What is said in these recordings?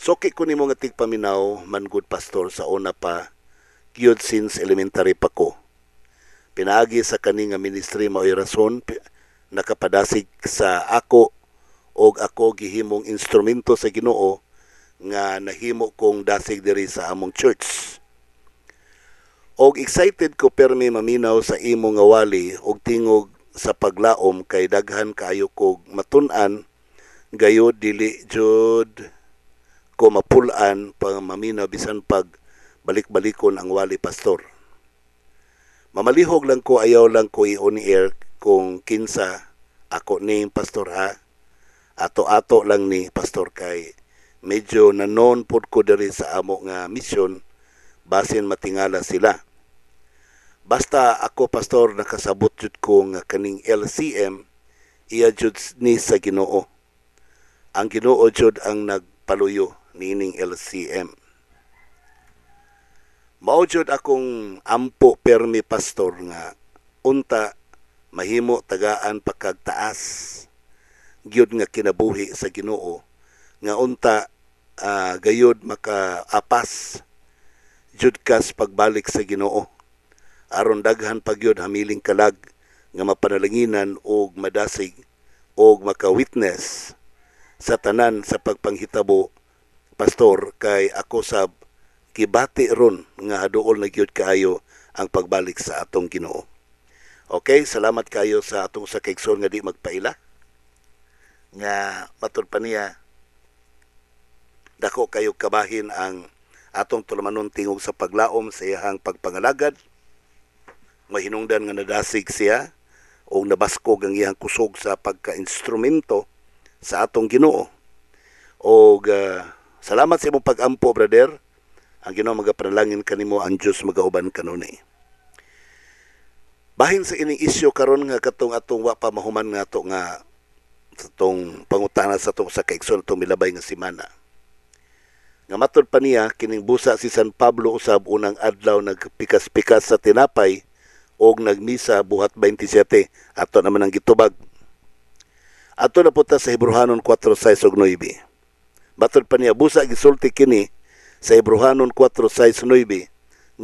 Soki ko nimo nga tigpaminaw man good pastor sa una pa gyud since elementary pa ko. Pinaagi sa kani nga ministry mao'y rason nakapadasig sa ako og ako gihimong instrumento sa Ginoo nga nahimo kong dasig diri sa among church. Og excited ko permi maminaw sa imo nga wali og tingog sa paglaom kay daghan kaayo kog matun-an gayud dili jud ko mapulan pang maminaw bisan pag balik-balikon ang wali pastor. Mamalihog lang ko, ayaw lang ko i-on air kung kinsa ako ni pastor ha. Ato-ato lang ni pastor kay medyo nanon pod ko diri sa amo nga mission basin matingala sila. Basta ako pastor nakasabot jud ko nga kaning LCM iya jud ni sa Ginoo. Ang Ginoo jud ang nagpaluyo nining LCM. Mao jud akong ampo permi pastor nga unta mahimo tagaan pagkagtaas gyud nga kinabuhi sa Ginoo nga unta gayud makaapas jud kas pagbalik sa Ginoo aron daghan pagyud hamiling kalag nga mapanalanginan og madasig og maka-witness sa tanan sa pagpanghitabo pastor kay ako sab kibati ron nga haduol na gyud kaayo ang pagbalik sa atong Ginoo. Okay, salamat kayo sa atong sa kaigsoon nga di magpaila. Nga matud pa niya dako kayo kabahin ang atong tulamanon tingog sa paglaom sa iyang pagpangalagad. Mahinungdan nga nadasig siya o nabaskog ang iyang kusog sa pagka-instrumento sa atong Ginoo. O salamat sa imong pag-ampo, brother. Ang Ginoo magapanalangin kanimo, ang Dios magauban kanunay. Bahin sa ining isyu karon nga katong atong wa pa mahuman nga ato nga sa tong pangutana sa atong sa kaigsoon atong milabay nga semana. Nga matud pa niya kining busa si San Pablo usab unang adlaw nagpikas-pikas sa tinapay og nagmisa buhat 27 ato naman ang gitubag. Ato na punta sa Hebrehanon 4:6 ug 9. Matud pa niya busa gisulti kini sa Hebrehanon 4:6-9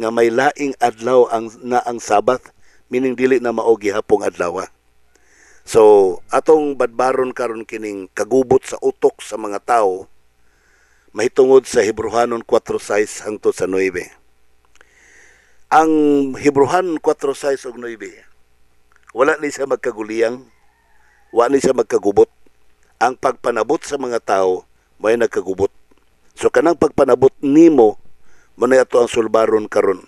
nga may laing adlaw ang Sabat, meaning dili na mao gihapong adlaw. So atong badbaron karon kining kagubot sa utok sa mga tao mahitungod sa Hebrehanon 4:6 hangtod sa 9. Ang Hebrehanon 4:6 ug 9 wala ni siya magkaguliyang, wala ni siya magkagubot. Ang pagpanabot sa mga tao may nagkagubot. So kanang pagpanabot nimo mo na ato ang sulbaron karon.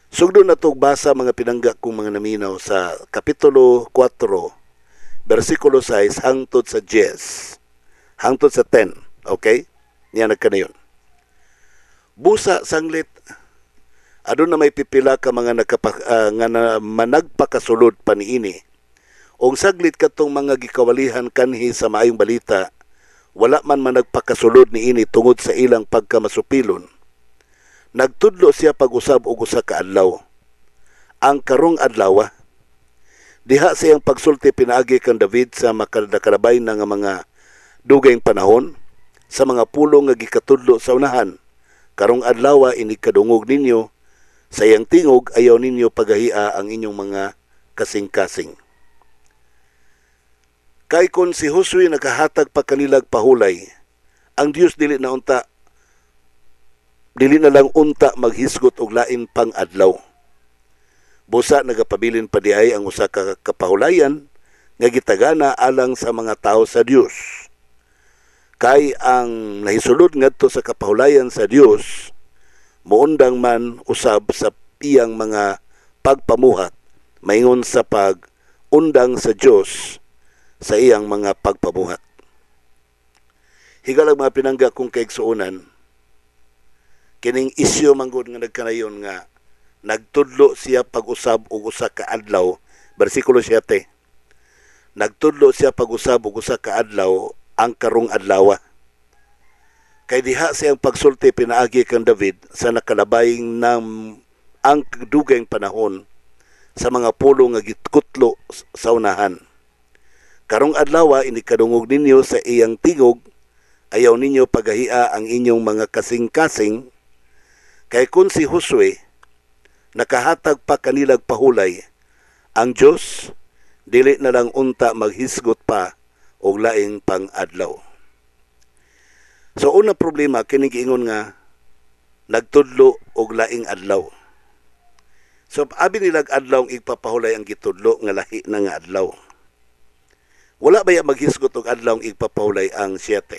Sugdo na tog basa mga pinangga kong mga naminaw sa kapitulo 4 bersikulo 6 hangtod sa 10 hangtod sa 10. Okay? Niya nagkanayon. Busa sanglit adun na may pipila ka mga managpakasulod pa niini. Og saglit katong mga gikawalihan kanhi sa maayong balita wala man nagpakasulod ni ini tungod sa ilang pagkamasupilon. Nagtudlo siya pag-usab og usa ka adlaw. Ang karong adlaw, diha siyang pagsulti pinaagi kang David sa makadakalabay na nga mga dugayng panahon sa mga pulong nga gikatudlo sa unahan. Karong adlaw ini kadungog ninyo sa iyang tingog ayaw ninyo pagahia ang inyong mga kasing-kasing. Kay kung si Josue nakahatag pa kanilag pahulay, ang Dios dili na lang unta maghisgot og lain pang adlaw. Busa nagapabilin pa diay ang usa ka kapahulayan nga gitagana alang sa mga tao sa Dios. Kay ang nahisulod ngadto sa kapahulayan sa Dios muundang man usab sa iyang mga pagpamuhat maingon sa pag-undang sa Dios sa iyang mga pagpabuhat. Higalag mga pinangga kong kaigsuonan, kining isyu manggod nga nagkanayon nga nagtudlo siya pag-usab og usa ka adlaw, bersikulo 7. Nagtudlo siya pag-usab og usa ka adlaw ang karong adlaw. Kay diha siyang pagsulti pinaagi kang David sa nakalabayng ang dugayng panahon sa mga pulong nga gitkutlo sa unahan. Karong adlaw ini kadungog ninyo sa iyang tingog ayaw ninyo paghahia ang inyong mga kasing-kasing, kay kun si Josue nakahatag pa kanilag pahulay, ang Dios dili na lang unta maghisgot pa og laing pang-adlaw. So una problema kini giingon nga nagtudlo og laing adlaw. So abi nilag adlaw ang igpapahulay ang gitudlo nga lahi na nga adlaw. Wala baya maghisgot og adlaw ang igpapahulay ang 7.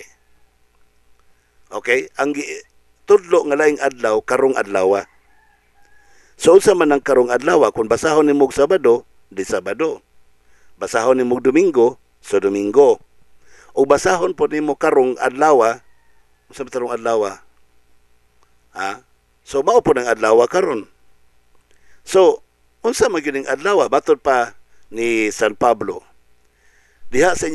Okay? Ang tudlo nga laing adlaw karong adlaw. So unsa man ang karong adlaw, kung basahon nimo og Sabado, di Sabado. Basahon nimo og Domingo, so Domingo. O basahon po nimo karong adlaw, unsa man karong adlaw? So mao po nang adlaw karon. So unsa man gyud adlaw batud pa ni San Pablo. Diha sa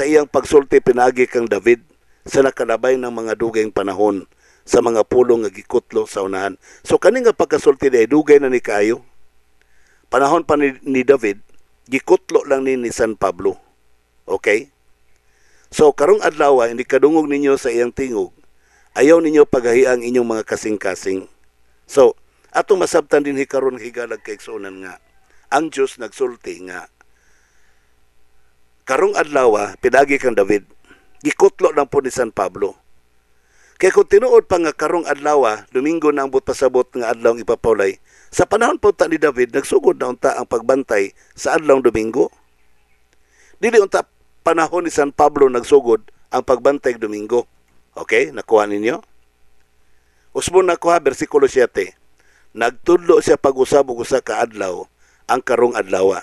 iyang pagsulti pinagi kang David sa nakalabay ng mga dugayng panahon sa mga pulong nga gikutlo sa unahan. So kani nga pagkasulti ay dugay na ni kaayo. Panahon pa ni David, gikutlo lang ni San Pablo. Okay? So karong adlaw hindi kadungog ninyo sa iyang tingog. Ayaw ninyo paghahiang inyong mga kasing-kasing. So atong masabtan din karon higalag kay igsuonan nga ang Dios nagsulti nga karong adlaw pinagi kang David, gikutlo lang po ni San Pablo. Kaya kung tinuod pa nga karong adlaw, Domingo na ang pasabot nga adlaw ang ipapawlay, sa panahon po ta ni David, nagsugod na unta ang pagbantay sa adlaw Domingo. Dili unta panahon ni San Pablo nagsugod ang pagbantay Domingo. Okay, nakuha ninyo? Usbon nakuha, versikulo 7. Nagtudlo siya pag-usab og usa ka adlaw ang karong adlaw.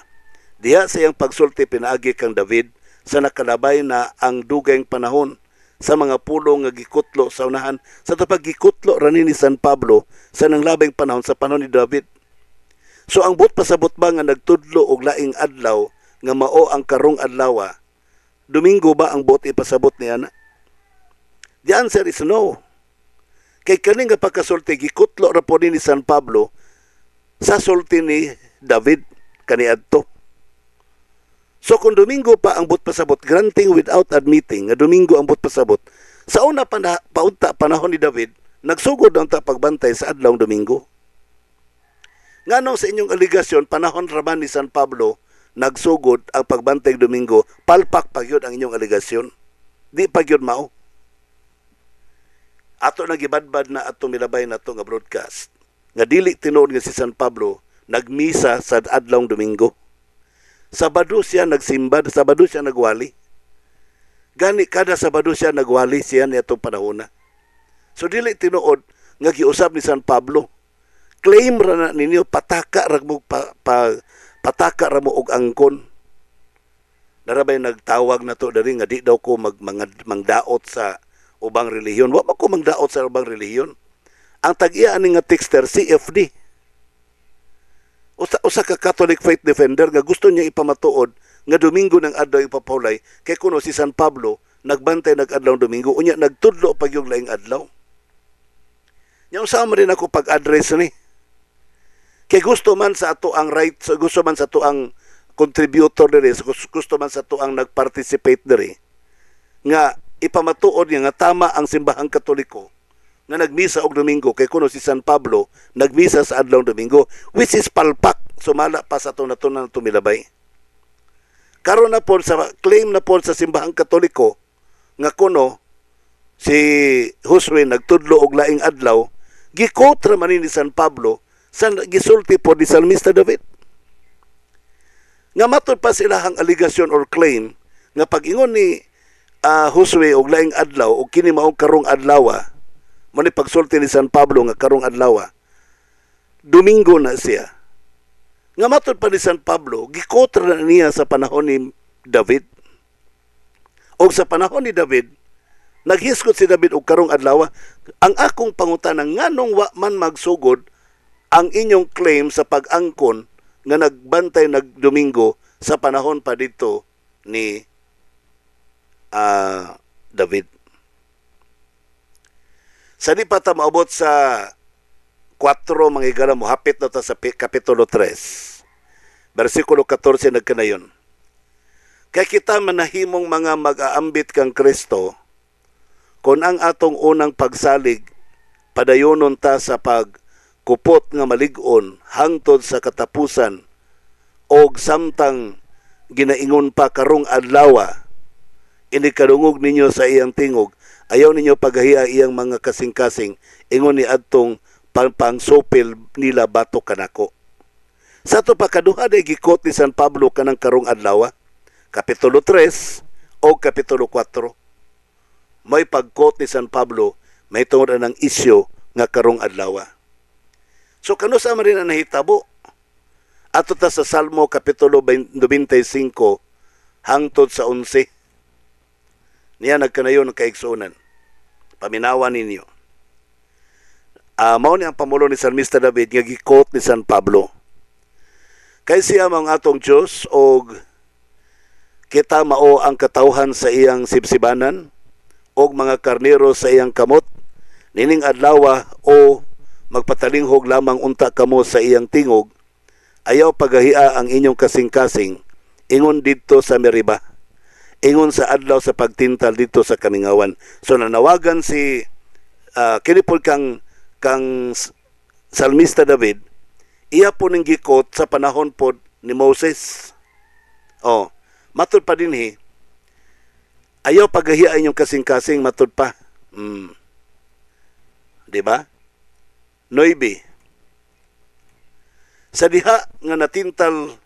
Diha sa iyang pagsulti pinaagi kang David sa nakalabay na ang dugayng panahon sa mga pulong nga gikutlo sa unahan sa tapag gikutlo rani ni San Pablo sa nanglabing panahon sa panahon ni David. So ang but pasabot ba nga nagtudlo og laing adlaw nga mao ang karong adlaw, Domingo ba ang but ipasabot niya na? The answer is no. Kay kani nga pagkasulti gikutlo ra po ni San Pablo sa sulti ni David kaniadto. So kung Domingo pa ang but pasabot, granting without admitting nga Domingo ang but pasabot, sa una paunta panahon ni David, nagsugod ang pagbantay sa adlaw Domingo. Nganong sa inyong aligasyon, panahon raman ni San Pablo, nagsugod ang pagbantay Domingo, palpak pagyod ang inyong aligasyon. Di pagyod mao. Ato nagibadbad na atong milabay na to nga broadcast. Nga dili tinuod nga si San Pablo, nagmisa sa adlaw Domingo. Sabado siya nagsimba, Sabado siya nagwali. Gani kada Sabado siya nagwali siya nitong panahon na. So dili tinuod nga giusab ni San Pablo. Claim ra na ninyo pataka ra mo pataka ra mo og angkon. Narabay nagtawag na to diri nga di daw ko mangdaot sa ubang relihiyon. Wa man ko mangdaot sa ubang relihiyon. Ang tag-iya ani nga texter CFD. Usa ka Catholic faith defender nga gusto niya ipamatuod nga Domingo ng adlaw ipapawlay kay kuno si San Pablo nagbantay nag-adlaw Domingo unya nagtudlo pag yung laing adlaw. Nya usama rin ako pag-address ni. Kay gusto man sa ato ang right, gusto man sa ato ang contributor diri, gusto man sa ato ang nag-participate diri nga ipamatuod niya nga tama ang simbahang Katoliko nga nagmisa og Domingo kay kuno si San Pablo nagmisa sa adlaw Domingo, which is palpak sumala pa sa ato natunan tumilabay. Karon na po sa claim na po sa simbahang Katoliko nga kuno si Josue nagtudlo og laing adlaw, gikotra man ni San Pablo sa gisulti po ni Salmista David. Nga matod pa silahang allegation or claim nga pag-ingon ni Josue og laing adlaw og kini maong karong adlaw, mani pagsulti ni San Pablo nga karong adlaw, Domingo na siya. Nga matod pa ni San Pablo, gikotra na niya sa panahon ni David. O sa panahon ni David, naghiskot si David og karong adlaw. Ang akong pangutanan, nganong wa man magsugod ang inyong claim sa pag-angkon nga nagbantay nag-Domingo sa panahon pa dito ni David. Sa di pa ta maabot sa 4 mga igala mo, hapit na ta sa Kapitulo 3. Versikulo 14 nagkanayon. Kaya kita manahimong mga mag-aambit kang Kristo, Kung ang atong unang pagsalig padayonon ta sa pagkupot nga malig-on hangtod sa katapusan og samtang ginaingon pa karong adlaw inikadungog ninyo sa iyang tingog, ayaw ninyo paghahiya iyang mga kasing-kasing, ingon ni adtong pangsopil nila bato kanako. Sa ito pa kaduha na gikot ni San Pablo kanang karong adlaw, Kapitulo 3 o Kapitulo 4. May pagkot ni San Pablo, may tungod ng isyo nga karong adlaw. So kano sa rin ang nahitabo? Ato ta sa Salmo Kapitulo 95 hangtod sa 11. Niya nagkanayon ng kaigsunan. Paminawan ninyo. Mao ni ang pamulo ni Salmista David nga gikot ni San Pablo. Kay siya mga atong Diyos og kita mao ang katawhan sa iyang sibsibanan og mga karnero sa iyang kamot, nining adlaw o magpatalinghog lamang unta kamo sa iyang tingog, ayaw paghahia ang inyong kasing-kasing, ingon dito sa Meriba, ingon sa adlaw sa pagtintal dito sa kamingawan. So nanawagan si kinipol kang Salmista David, iya po ning gikot sa panahon pod ni Moses. Matud pa dinhi, ayaw paghahiya inyong kasing-kasing, matud pa. Di ba? 9. Sa diha nga nagtintal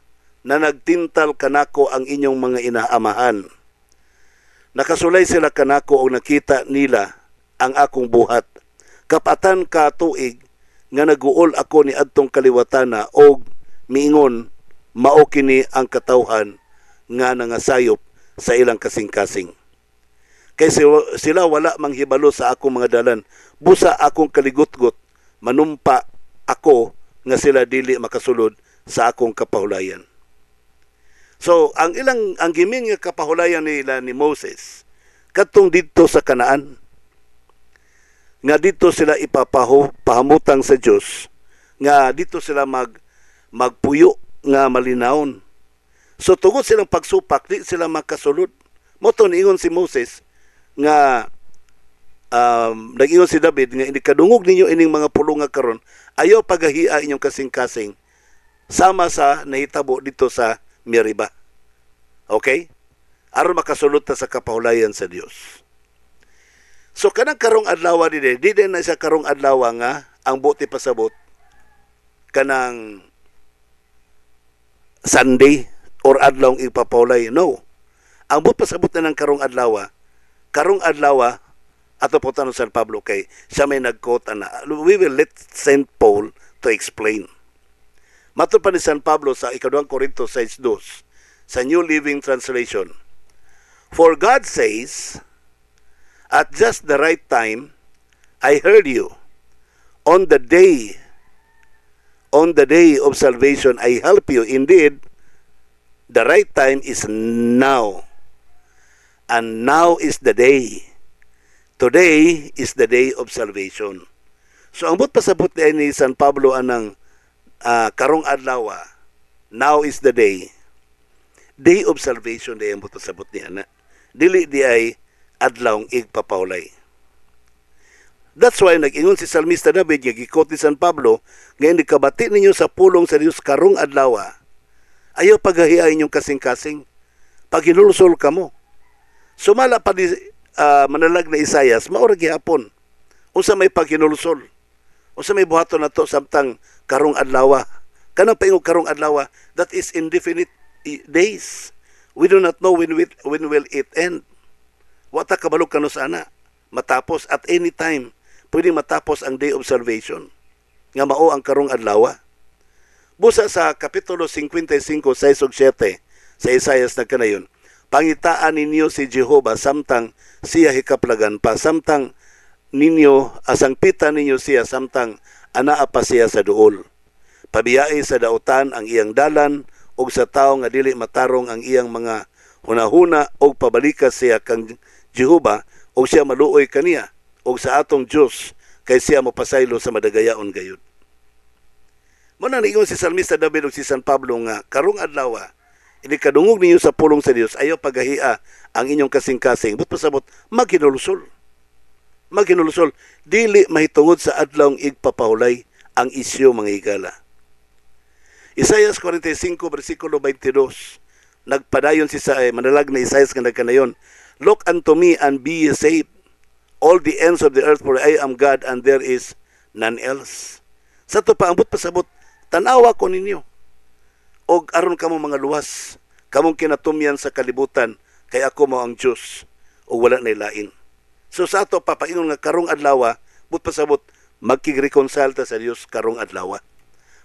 kanako ang inyong mga inaamahan. Nakasulay sila kanako o nakita nila ang akong buhat. Kapatan ka tuig nga naguol ako ni adtong kaliwatana og miingon mao kini ang katawhan nga nangasayop sa ilang kasing-kasing. Kay sila wala manghibalo sa akong mga dalan. Busa akong kaligutgot, manumpa ako nga sila dili makasulod sa akong kapahulayan. So, ang giming nga kapahulayan nila ni Moses, katong dito sa Kanaan, nga dito sila pahamutang sa Diyos, nga dito sila magpuyo nga malinawon. So, tungod silang pagsupak, di sila makasulod. Moto niingon si Moses, nga nag-ingon si David, nga inikadungog ninyo ining mga pulong nga karon, ayaw paghahia inyong kasing-kasing, sama sa nahitabo dito sa Meriba. Okay? Aron makasulod ta sa kapahulayan sa Dios. So kanang karong adlaw di din na sa karong adlaw nga ang buti pasabot kanang Sunday or adlaw ipapahulay. No. Ang buti pasabot na ng karong adlaw ato po tanong San Pablo kay siya may nag-quote na. We will let St. Paul to explain. Matod pa ni San Pablo sa 2 Corinto 6:2 sa New Living Translation. For God says, at just the right time, I heard you. On the day of salvation, I help you. Indeed, the right time is now. And now is the day. Today is the day of salvation. So, ang but pasabot ni San Pablo anang karong adlaw, now is the day. Day of salvation day ang but pasabot niya na. Dili di ay adlaw igpapawlay. That's why nag-ingon si Salmista David, gikot ni San Pablo, ngayon kabati ninyo sa pulong sa Diyos karong adlaw. Ayaw paghahiayin yung kasing-kasing. Pag hinulsol ka mo. Sumala pa di manalag na Isayas, maurag gihapon. Unsa may paghinulsol. Unsa may buhaton nato samtang karong adlaw. Kanang paingog karong adlaw, that is indefinite days. We do not know when will it end. Wata kabalo kano sana. Matapos at any time. Pwede matapos ang day of salvation. Nga mao ang karong adlaw. Busa sa Kapitulo 55, 6-7 sa Isayas na kanayon, pangitaan ninyo si Jehova samtang siya hikaplagan pa, samtang ninyo, asangpitan ninyo siya samtang anaa pa siya sa duol. Pabiyai sa dautan ang iyang dalan, og sa tao nga dili matarong ang iyang mga hunahuna, og pabalikas siya kang Jehova, og siya maluoy kaniya, og sa atong Diyos, kay siya mapasaylo sa madagayaon gayud. Muna niingon si Salmista David o si San Pablo nga, karong adlaw, inikadungog ninyo sa pulong sa Dios, ayaw paghahia ang inyong kasing-kasing, but pasabot, maghinulsol. maghinulusol. Dili mahitungod sa adlaw igpapahulay ang isyu mga higala. Isaias 45 versikulo 22, nagpadayon si manalag na Isaias nga nagkanayon, "Look unto me and be ye saved, all the ends of the earth, for I am God and there is none else." Sa to paambot pasabot, tanawa ko ninyo. Og aron kamo mga luwas, kamong kinatumyan sa kalibutan, kay ako mao ang Dios, o wala na lain. So sa ato papaingon nga karong adlaw, but pasabot, magkig-reconcile ta sa Dios karong adlaw.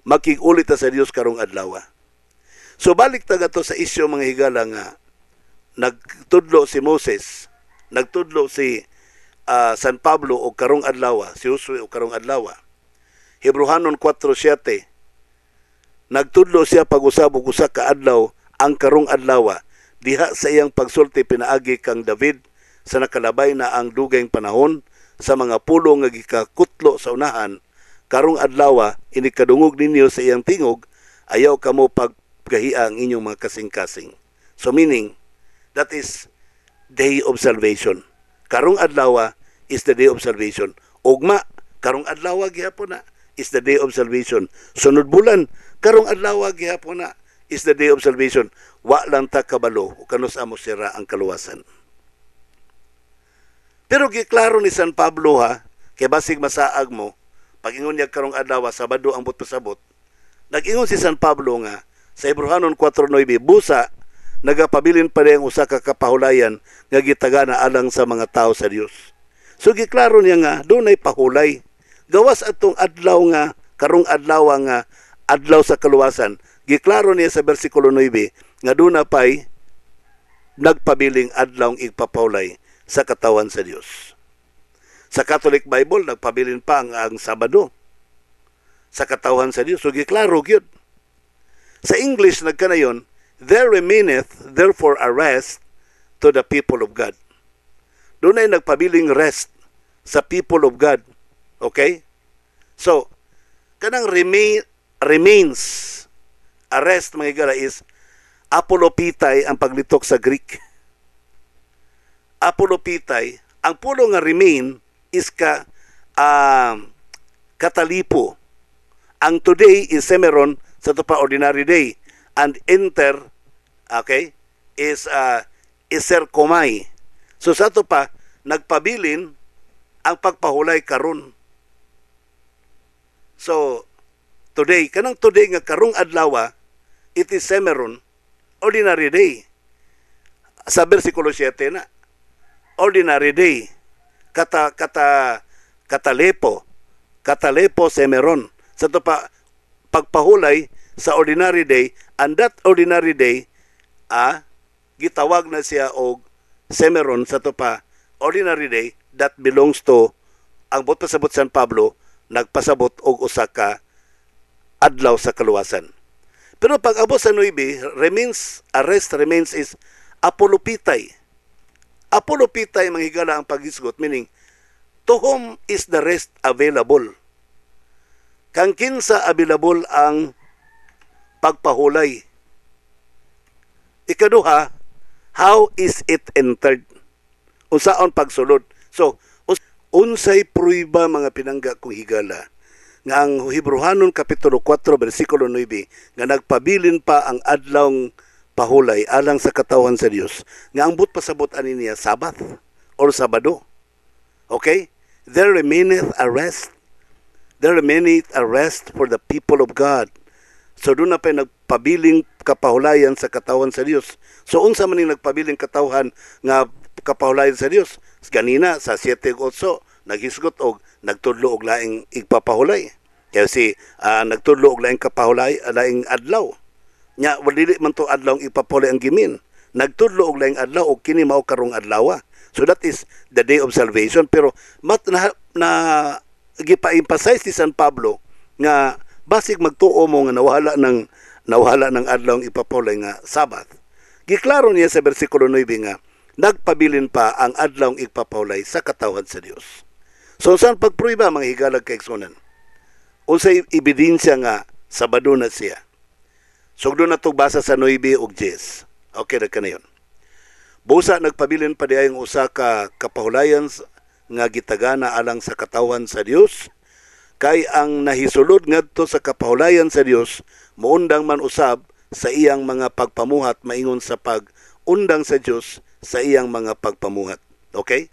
Magkig-ulit ta sa Dios karong adlaw. So balik ta gato sa isyu mga higala nga nagtudlo si Moses, nagtudlo si San Pablo o karong adlaw, si Josue o karong adlaw. Hebrehanon 4:7, nagtudlo siya pag-usab og usa ka adlaw ang karong adlaw, diha sa iyang pagsulti pinaagi kang David sa nakalabay na ang dugayng panahon sa mga pulo nga gikakutlo sa unahan, karong adlaw inikadungog ninyo sa iyang tingog, ayaw kamo pagkahia ang inyong mga kasing-kasing. So meaning, that is day of salvation. Karong adlaw is the day of salvation. Ugma, karong adlaw gihapon na is the day of salvation. Sunod bulan, karong adlaw gihapon na is the day of salvation. Wa lang ta kabalo o kanus amo sira ang kaluwasan. Pero giklaro ni San Pablo kay basig masaag mo, pag-ingon niya karong adlaw, Sabado ang pasabot, nag-ingon si San Pablo nga, sa Hebrehanon 4:9, busa, nagapabilin pa rin ang usa ka kapahulayan nga gitagana alang sa mga tao sa Dios. So giklaro niya nga, doon ay pahulay. Gawas atong adlaw nga, karong adlaw nga, adlaw sa kaluwasan, giklaro niya sa versikulo 9, nga doon na pa'y nagpabiling adlaw igpapahulay sa katawan sa Dios. Sa Catholic Bible, nagpabilin pa ang Sabado sa katawan sa Dios. So, giklaro gyud. Sa English, nagkanayon, "There remaineth therefore a rest to the people of God." Doon ay nagpabiling rest sa people of God. Okay? So, kanang remains, a rest, mga higala, is apolopitay ang paglitok sa Greek. Apolopitay, ang pulo nga remain is katalipo. Ang today is semeron, sa ito pa ordinary day. And enter, okay, is iserkomai. So sa ito pa, nagpabilin ang pagpahulay karon. So, today, kanang today nga karong adlaw, it is semeron, ordinary day. Sa versikulo 7 na, ordinary day, katalepo semeron. Sa ito pa, pagpahulay sa ordinary day, and that ordinary day, gitawag na siya og semeron. Sa ito pa, ordinary day, that belongs to, ang bot pasabot San Pablo, nagpasabot og usa ka adlaw sa kaluwasan. Pero pag abot sa 9, rest remains is apolopitay. Apolopitay, mga higala, ang paghisgot, meaning, to whom is the rest available? Kang kinsa available ang pagpahulay? Ikaduha, how is it entered? Unsaon pagsulod? So, unsay pruiba, mga pinangga kong higala, nga ang Hebrehanon kapitulo 4 versikulo 9 nga nagpabilin pa ang adlawng pahulay alang sa katawan sa Dios, nga ang but pasabot ani niya Sabbath or Sabado. Okay? There remaineth a rest. There remaineth a rest for the people of God. So doon na pa nagpabiling kapahulayan sa katawan sa Dios. So unsa man ning nagpabiling katawhan nga kapahulayan sa Dios? Ganina sa 7:8 naghisgot og nagtudlo og laing igpapahulay. Kasi nagtudlo og laing kapahulay, laing adlaw. Nya dili man to adlaw ipapahulay ang gimin. Nagtudlo og laing adlaw og kini mao karong adlaw. So that is the day of salvation. Pero na gipa-emphasize ni San Pablo nga basig magtuo mo nga nawala ng adlaw ipapahulay nga Sabbath. Giklaro niya sa bersikulo 9 nga nagpabilin pa ang adlaw ipapahulay sa katawan sa Dios. So saan pagpruiba, mga higalag kaigsunan? Unsay ebidensya nga Sabado na siya? Sugdo na itong basa sa 9 ug 10. Okay na ka na yun. Busa nagpabilin pa diayong usa ka kapahulayan nga gitagana alang sa katawan sa Dios, kay ang nahisulod ngadto sa kapahulayan sa Dios moundang man usab sa iyang mga pagpamuhat maingon sa pag-undang sa Dios sa iyang mga pagpamuhat. Okay?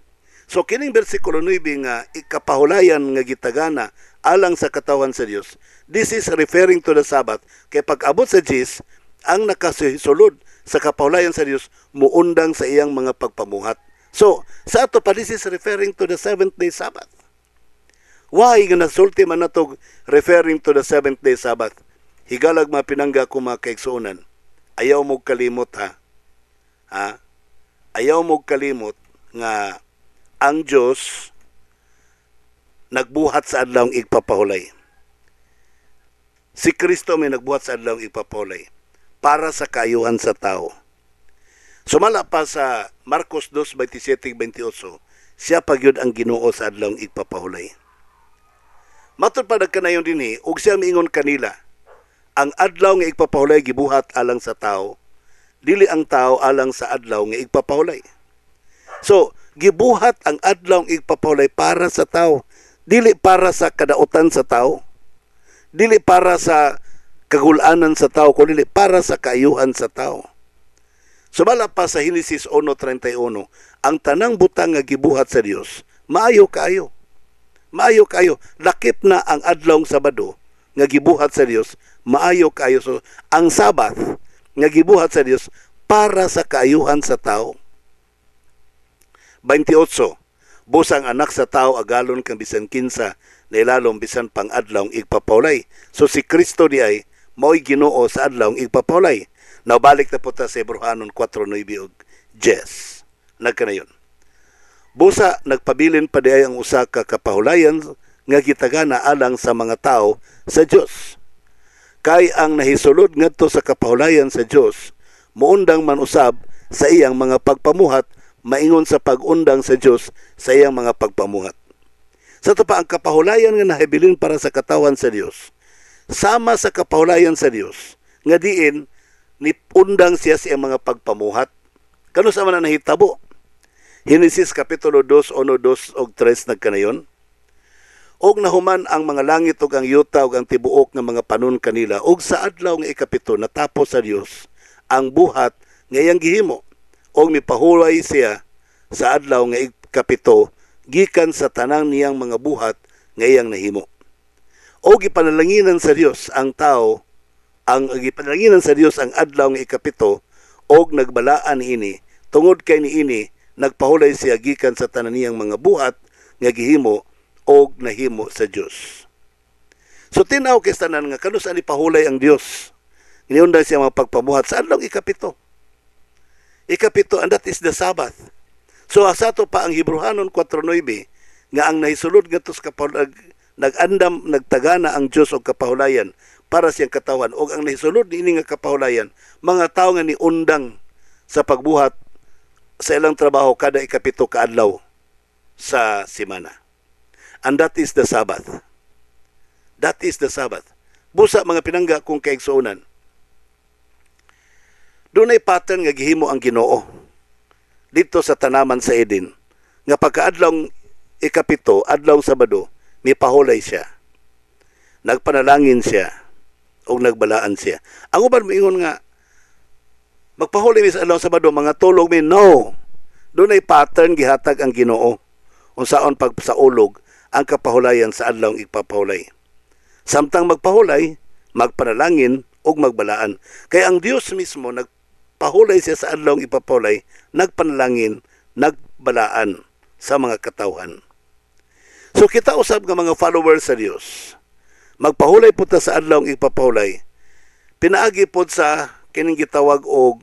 So kining bersikulo 9 nga ikapahulayan nga gitagana alang sa katawan sa Dios, this is referring to the Sabbath. Kay pag-abot sa Dies, ang nakasusulod sa kapahulayan sa Dios muundang sa iyang mga pagpamuhat. So sa ato pa, this is referring to the 7th-day Sabbath. Why nga nasulti man natog referring to the 7th-day Sabbath? Higalag mga pinangga ko mga kaigsuonan. Ayaw mo kalimot ha. Ayaw mo kalimot nga ang Diyos nagbuhat sa adlawng igpapahulay. Si Kristo may nagbuhat sa adlawng igpapahulay para sa kaayuhan sa tao. Sumala pa sa Marcos 2:27-28, siya pagyud ang Ginoo sa adlawng igpapahulay. Matod pa nagkanayon dinhi ug siya miingon kanila, ang adlaw nga igpapahulay gibuhat alang sa tao, dili ang tao alang sa adlaw nga igpapahulay. So, gibuhat ang adlaw nga igpapahulay para sa tao, dili para sa kadautan sa tao, dili para sa kagulanan sa tao, kundi para sa kaayuhan sa tao. Sumala pa sa Henesis 1:31, ang tanang butang nga gibuhat sa Dios, maayo kayo. Maayo kayo. Lakip na ang adlawng Sabado nga gibuhat sa Dios, maayo kayo. So, ang Sabath nga gibuhat sa Dios para sa kaayuhan sa tao. 28. Busang anak sa tao agalon kang bisan kinsa nilalom bisan pang adlawng igpapahulay. So si Kristo di ay mao'y Ginoo sa adlawng igpapahulay. Nawbalik na po ta sa Hebrehanon 4:9 ug 10. Nagkanayon. Busa nagpabilin pa diay ang usa ka kapahulayan nga gitagana alang sa mga tao sa Dios. Kay ang nahisulod ngadto sa kapahulayan sa Dios, muundang man usab sa iyang mga pagpamuhat, maingon sa pag-undang sa Dios sa iyang mga pagpamuhat. Sa to pa ang kapahulayan nga nahibilin para sa katawan sa Dios, sama sa kapahulayan sa Dios nga diin ni undang siya sa iyang mga pagpamuhat. Kano sa man nahitabo? Henesis Kapitulo 2, 1, 2 og 3 nagkanayon. Og nahuman ang mga langit ug ang yuta ug ang tibuok nga mga panon kanila, ug sa adlaw nga ikapito natapos sa Dios ang buhat nga iyang gihimo, og mipahulay siya sa adlaw nga ikapito gikan sa tanang niyang mga buhat nga iyang nahimo. Og gipanalanginan sa Dios ang tao, ang gipanalanginan sa Dios ang adlaw nga ikapito, og nagbalaan ini tungod kay niini nagpahulay siya gikan sa tanan niyang mga buhat nga gihimo og nahimo sa Dios. So tinaw kay tanan nga kanus ani pahulay ang Dios. Iniunda siya mga pagpamuhat sa adlaw ikapito. Ikapito, and that is the Sabbath. So asato pa ang Hebrehanon 4:9 nga ang nahisulod ngadto sa nagandam nagtagana ang Dios og kapahulayan para siyang katawan, og ang nahisulod niini nga kapahulayan mga tawo nga niundang sa pagbuhat sa ilang trabaho kada ikapito ka adlaw sa semana. And that is the Sabbath. That is the Sabbath. Busa mga pinangga kung kaigsuonan. Dunay pattern nga gihimo ang Ginoo dito sa tanaman sa Eden. Nga pagkaadlaw ikapito, adlaw Sabado, may pahulay siya. Nagpanalangin siya o nagbalaan siya. Ang uban moingon nga magpahuli mi sa adlaw Sabado, mga tulog mi. No. Doon ay pattern gihatag ang Ginoo. Unsaon pag sa ulog ang kapahulayan sa adlaw igpapahulay. Samtang magpahulay, magpanalangin o magbalaan. Kaya ang Dios mismo nagpahulay siya sa adlaw igpapahulay, nagpanalangin, nagbalaan sa mga katawhan. So kita usab nga mga followers sa Dios. Magpahulay po ta sa adlaw igpapahulay. Pinaagi po sa kining gitawag og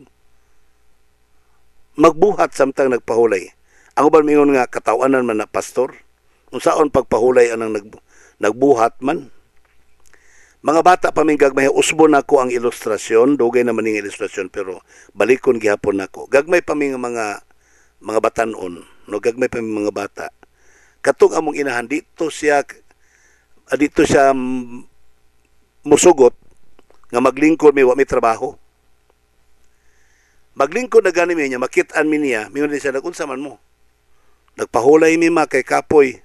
magbuhat samtang nagpahulay. Ang uban mingon nga katawanan man na pastor, unsaon pagpahulay anang nagbuhat man. Mga bata pamingag may usbon nako ang ilustrasyon, dugay naman ning ilustrasyon pero balikon gihapon nako. Gagmay pa mga batanon, no gagmay pa mga bata. Katong among inahan dito siya musugot nga maglingkod may wa may trabaho. Maglingkod na gani niya, makit-an mi niya, mingon siya, nagunsa man mo. nagpahulay mima kay kapoy,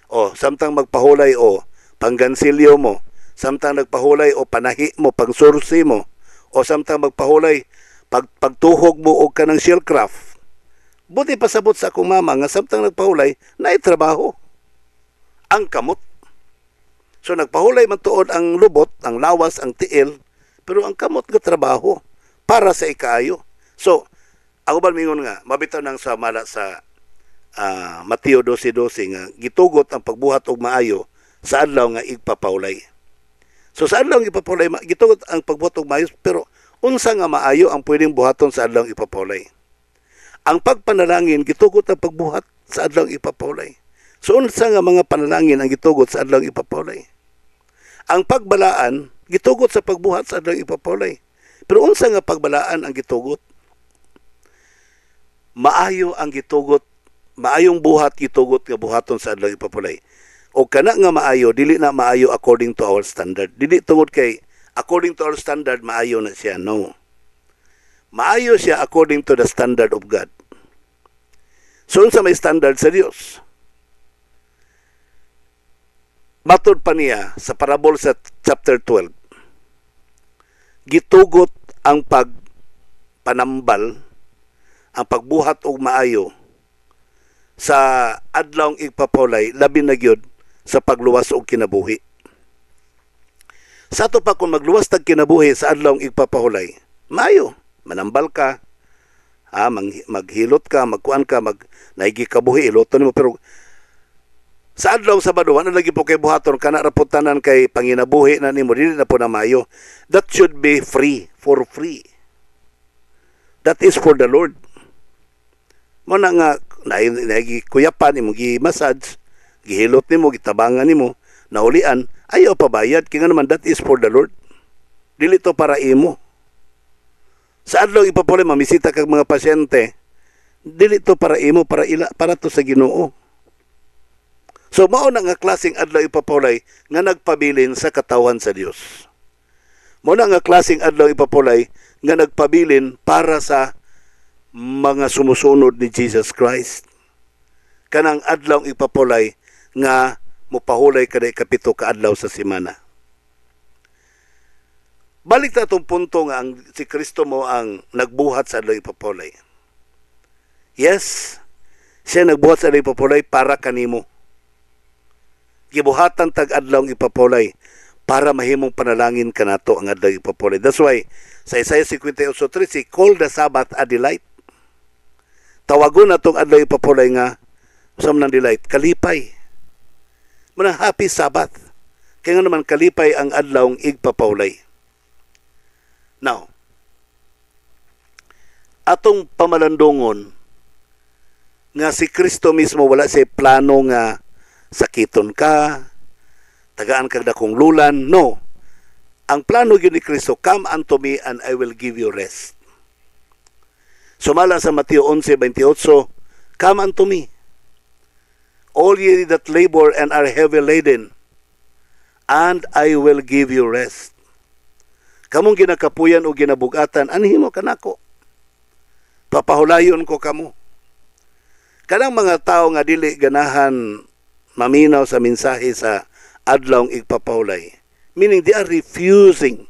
o samtang magpahulay o panggansilyo mo, samtang nagpahulay o panahi mo, pangsursi mo, o samtang magpahulay pagtuhog mo og kanang shellcraft. Buti pasabot sa akong mama nga samtang nagpahulay na trabaho ang kamot. So nagpahulay man tuod ang lubot, ang lawas, ang tiil, pero ang kamot nga trabaho para sa ikaayo. So ako ba mingon nga mabitaw nang sa mala sa Mateo 12:12 nga gitugot ang pagbuhat og maayo sa adlaw nga igpapahulay. So sa adlaw nga igpapahulay gitugot ang pagbuhat og maayo, pero unsa nga maayo ang pwedeng buhaton sa adlaw nga igpapahulay? Ang pagpanalangin gitugot ang pagbuhat sa adlaw nga igpapahulay. So unsa nga mga panalangin ang gitugot sa adlaw nga igpapahulay? Ang pagbalaan gitugot sa pagbuhat sa adlaw nga igpapahulay. Pero unsa nga pagbalaan ang gitugot? Maayo ang gitugot, maayong buhat gitugot nga buhaton sa adlaw nga igpapahulay. O kana nga maayo, dili na maayo according to our standard. Dili tungod kay according to our standard maayo na siya. No. Maayo siya according to the standard of God. So unsa may standard sa Dios? Matod pa niya sa parable sa chapter 12. Gitugot ang pagpanambal, ang pagbuhat og maayo sa adlawng igpapahulay, labi na gyud sa pagluwas og kinabuhi. Sa ato pa kung magluwas tag kinabuhi sa adlawng igpapahulay, maayo, manambal ka, maghilot ka, magkuan ka, naigi kabuhi, iloto nimo, pero sa adlaw Sabado, ano lagi po kay buhaton, kana raputanan kay panginabuhi na nimo, dili na po na maayo. That should be free, for free. That is for the Lord. Mo na nga, kuyapan nimo, gi-massage, gihilot nimo, gitabangan nimo, naulian, ayaw pabayad, kaya naman that is for the Lord. Dili to para imo. Sa adlaw ipapulay, mamisita kag mga pasyente, dili to para imo, para to sa Ginoo. So mao na nga klaseng adlaw ipapulay nga nagpabilin sa katawan sa Dios. Mao na nga klaseng adlaw ipapulay nga nagpabilin para sa mga sumusunod ni Jesus Christ. Kanang adlaw ipapulay nga mopahulay kada ikapito ka adlaw sa semana. Balik ta itong punto nga si Kristo mo ang nagbuhat sa adlaw ipapulay. Yes, siya nagbuhat sa adlaw ipapulay para kanimo. Gibuhatan tag adlaw ipapulay para mahimong panalangin kanato ang adlaw ipapulay. That's why sa Isaiah 58:13, call the Sabbath a delight. Tawagon na itong adlaw ipapulay nga usam ng delight, kalipay. Muna happy Sabbath. Kaya nga naman kalipay ang adlaw igpapulay. Now, atong pamalandongon nga si Kristo mismo wala siya plano nga sakiton ka, tagaan kag dakong lulan. No. Ang plano yun ni Kristo, come unto me and I will give you rest. Sumala sa Mateo 11:28, come unto me, all ye that labor and are heavy laden, and I will give you rest. Kamong ginakapuyan o ginabugatan, anhin mo kanako. Papahulayon ko kamo. Kanang mga tao nga dili ganahan maminaw sa mensahe sa adlawng igpapahulay, meaning they are refusing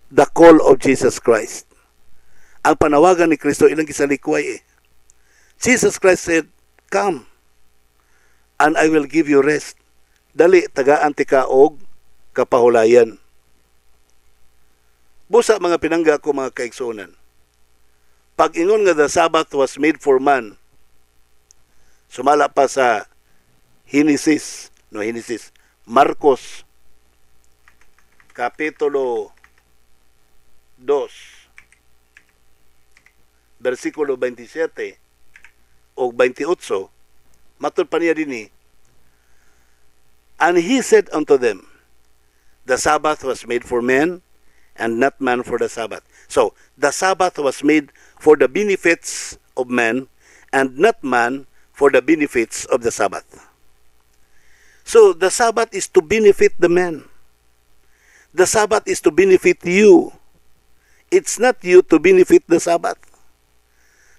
the call of Jesus Christ. Ang panawagan ni Kristo ilang gisalikway Jesus Christ said, come and I will give you rest. Dali tagaan ti ka og kapahulayan. Busa mga pinangga ko mga kaigsunan, pag ingon nga the Sabbath was made for man, sumala pa sa Marcos Kapitulo 2 versikulo 27 o 28, matud pa niya dinhi, and he said unto them, the Sabbath was made for men, and not man for the Sabbath. So, the Sabbath was made for the benefits of man, and not man for the benefits of the Sabbath. So, the Sabbath is to benefit the man. The Sabbath is to benefit you. It's not you to benefit the Sabbath.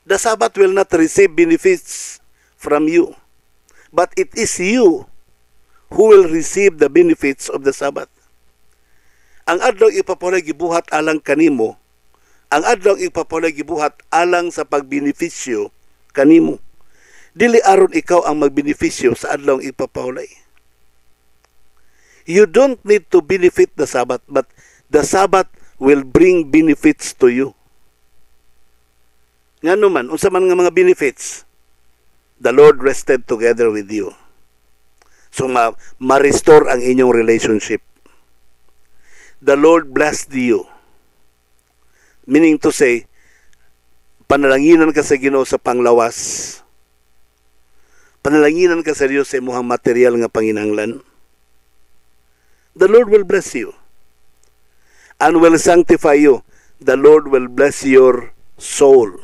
The Sabbath will not receive benefits from you, but it is you who will receive the benefits of the Sabbath. Ang adlaw ipapulay gibuhat alang kanimo, ang adlaw ipapulay gibuhat alang sa pagbenepisyo kanimo. Dili aron ikaw ang magbenepisyo sa adlaw ipapulay. You don't need to benefit the Sabbath, but the Sabbath will bring benefits to you. Ngano man, unsa man nga mga benefits? The Lord rested together with you. So ma-restore ang inyong relationship. The Lord blessed you. Meaning to say, panalanginan ka sa Ginoo sa panglawas. Panalanginan ka sa Dios sa imong material nga panginahanglan. The Lord will bless you and will sanctify you. The Lord will bless your soul.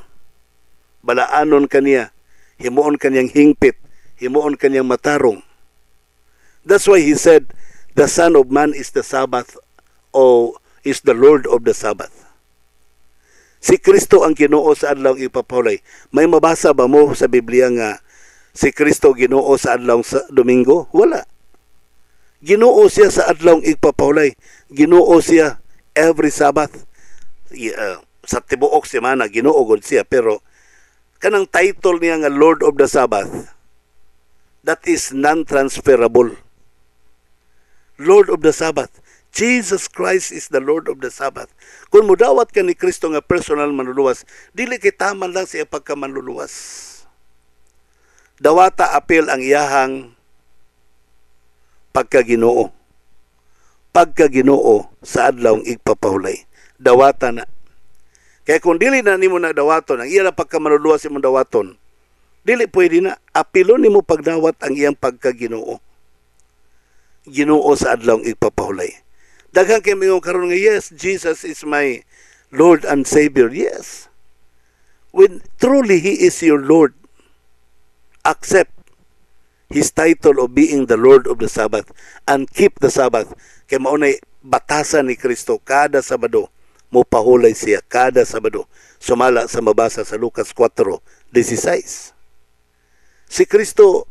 Balaanon kaniya, himuon kaniyang hingpit, himuon kaniyang matarong. That's why He said, the Son of Man is the Sabbath, o is the Lord of the Sabbath. Si Kristo ang Ginoo sa adlaw ipapulay. May mabasa ba mo sa Biblia nga si Kristo Ginoo sa adlaw sa Domingo? Wala. Ginoo siya sa adlaw ipapulay. Ginoo siya every Sabbath. Sa tibuok semana Ginoo gud siya, pero kanang title niya nga Lord of the Sabbath, that is non-transferable. Lord of the Sabbath. Jesus Christ is the Lord of the Sabbath. Kung mudawat ka ni Kristo nga personal manluluwas, dili kay taman lang siya pagkamanluluwas. Dawata apil ang iyahang pagkaginoo. Pagkaginoo sa adlawng igpapahulay. Dawata na. Kaya kung dili na nimo na dawaton, ang iyang pagkamanluluwas imong dawaton, dili pwede na. Apilo nimo pagdawat ang iyang pagkaginoo. Ginoo sa adlawng igpapahulay. Daghang kay mingon karon nga, yes, Jesus is my Lord and Savior. Yes. When truly He is your Lord, accept His title of being the Lord of the Sabbath and keep the Sabbath. Kay maunay batasan ni Kristo kada Sabado, mo pahulay siya kada Sabado. Sumala sa mabasa sa Lucas 4:16. Si Kristo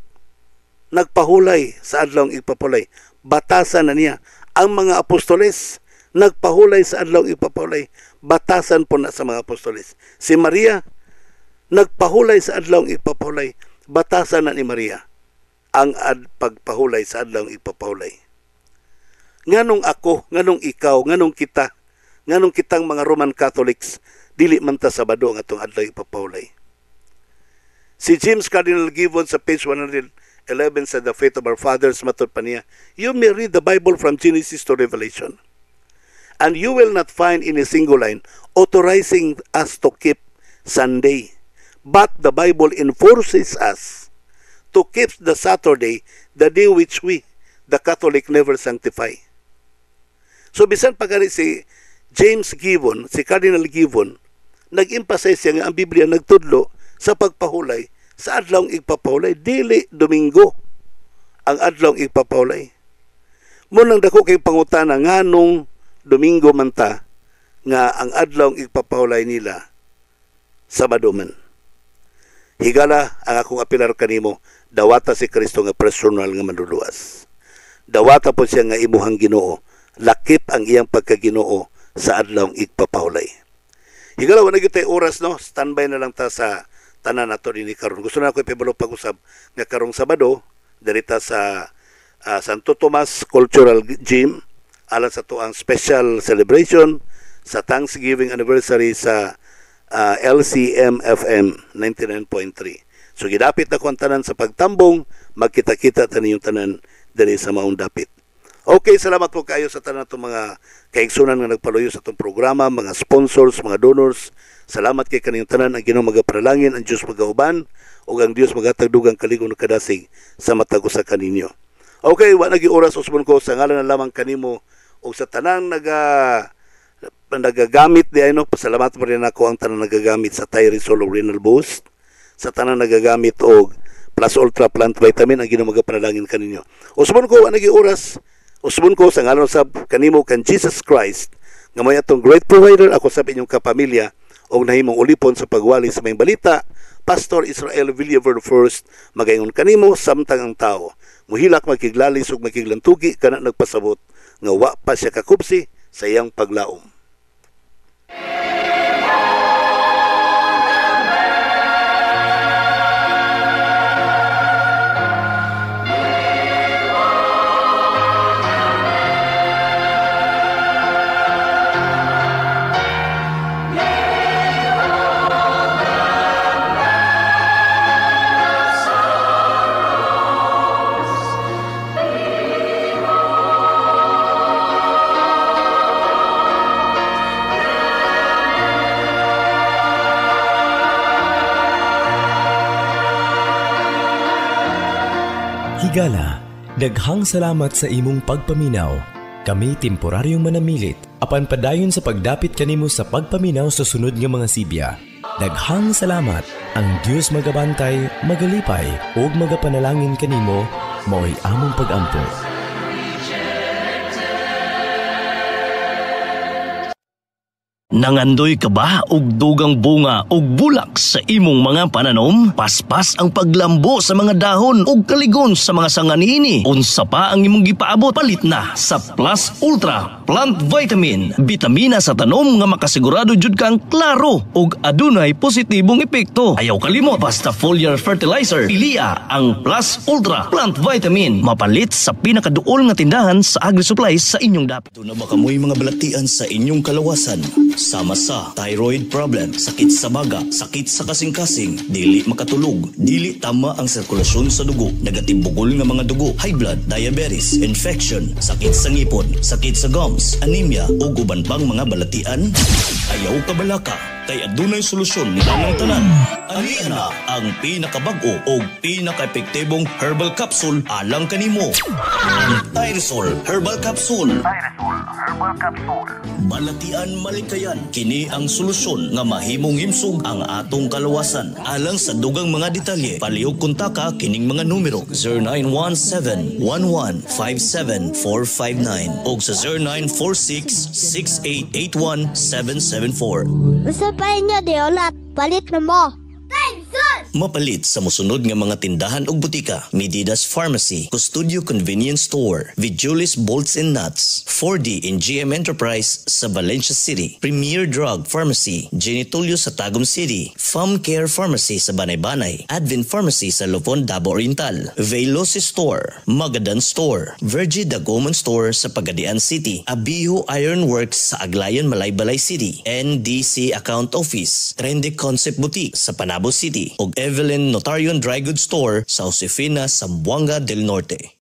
nagpahulay sa adlawng ipapulay. Batasan na niya. Ang mga apostoles nagpahulay sa adlaw ipapahulay. Batasan po na sa mga apostoles. Si Maria nagpahulay sa adlaw ipapahulay. Batasan na ni Maria ang pagpahulay sa adlaw ipapahulay. Nganong ako, nganong ikaw, nganong kita, nganong kitang mga Roman Catholics, dili man ta Sabado ang atong adlaw ipapahulay. Si James Cardinal Gibbon sa page 111 sa The Faith of Our Fathers, matod pa niya, you may read the Bible from Genesis to Revelation, and you will not find in a single line authorizing us to keep Sunday. But the Bible enforces us to keep the Saturday, the day which we, the Catholic, never sanctify. So bisan pagani si James Gibbon, si Cardinal Gibbon, nag-emphasize siya nga ang Biblia nagtudlo sa pagpahulay sa adlawng igpapahulay, dili Domingo ang adlawng igpapahulay. Munang dako kay pangutana nganong Domingo man ta nga ang adlawng igpapahulay nila Sabado man. Higala ang akong apilar kanimo, dawata si Kristo nga personal nga manluluwas. Dawata po siya nga imuhang Ginoo, lakip ang iyang pagkaginoo sa adlawng igpapahulay. Higala wala gyud tay oras, no? Standby na lang ta sa tanan nato dinhi karon. Gusto na ko ipabalo pag-usab nga karong Sabado dirita sa Santo Tomas Cultural Gym alang sa tuang special celebration sa Thanksgiving anniversary sa LCM-FM 99.3. So gidapit na ko ang tanan sa pagtambong, magkita-kita taniyong tanan diri sa maong dapit. Okay, salamat po kayo sa tanan itong mga kaigsunan nga nagpaluyo sa itong programa, mga sponsors, mga donors. Salamat kay kaniyong tanan, ang Ginoo magaparalangin, ang Dios magauban, ug ang Dios magatagdugang kaligong kadasig sa matag usa kaninyo. Okay, wa nagi oras usbon ko sa ngalan na lamang kanimo ug sa tanan nagagamit di ano, pasalamat pa rin ako ang tanan nagagamit sa Tyresol o Renal Boost, sa tanan nagagamit og Plus Ultra Plant Vitamin, ang Ginoo magaparalangin kaninyo. Usbon ko wa nagi oras, usbon ko sa ngalan sab kanimo kan Jesus Christ nga may atong great provider, ako sa inyong kapamilya o nahimong ulipon sa pagwali sa may balita, Pastor Israel Villaver I magayon kanimo samtang ang tao muhilak magkiglalis ug magkiglantugi kana nagpasabot nga wa pa siya kakubsi sa iyang paglaom. Higala, daghang salamat sa imong pagpaminaw. Kami temporaryong manamilit, apan padayon sa pagdapit kanimo sa pagpaminaw sa sunod nga mga sibya. Daghang salamat, ang Dios magabantay, magalipay, ug magapanalangin kanimo, mao'y among pag-ampo. Nangandoy ka ba og dugang bunga og bulak sa imong mga pananom? Paspas ang paglambo sa mga dahon og kaligon sa mga sanganini. Unsa pa ang imong gipaabot? Palit na sa Plus Ultra Plant Vitamin. Bitamina sa tanom nga makasigurado jud kang klaro og adunay positibong epekto. Ayaw kalimot, basta foliar fertilizer. Piliya ang Plus Ultra Plant Vitamin. Mapalit sa pinakaduol nga tindahan sa agri-supplies sa inyong dapit. Ito na ba kamoy mga balatian sa inyong kalawasan? Sama sa thyroid problem, sakit sa baga, sakit sa kasing-kasing, dili makatulog, dili tama ang sirkulasyon sa dugo, nagatibugol nga mga dugo, high blood, diabetes, infection, sakit sa ngipon, sakit sa gums, anemia o guban pang mga balatian. Ayaw ka balaka, kay adunay solusyon nila ng tanan. Aliya na ang pinakabag-o o pinaka-epektibong herbal capsule alang kanimo. Thyresol Herbal Capsule. Balatian malikayan, kini ang solusyon nga mahimong himsog ang atong kalawasan. Alang sa dugang mga detalye, palihog kontaka kining mga numero 0917-1157-459 o sa 0946-6881-774. Usa pa niya Deolat, palit na mo. Mapalit sa musunod nga mga tindahan ug butika: Medidas Pharmacy, Custodio Convenience Store, Vijulis Bolts and Nuts, 4D and GM Enterprise sa Valencia City, Premier Drug Pharmacy, Genitolio sa Tagum City, Farm Care Pharmacy sa Banay-Banay, Advent Pharmacy sa Lupon, Davao Oriental, Veloci Store, Magadan Store, Virgie Dagoman Store sa Pagadian City, Abiho Iron Works sa Aglayan, Malaybalay City, NDC Account Office, Trendy Concept Boutique sa Panabo City, ug Evelyn Notarion Dry Goods Store sa Josefina, Zamboanga del Norte.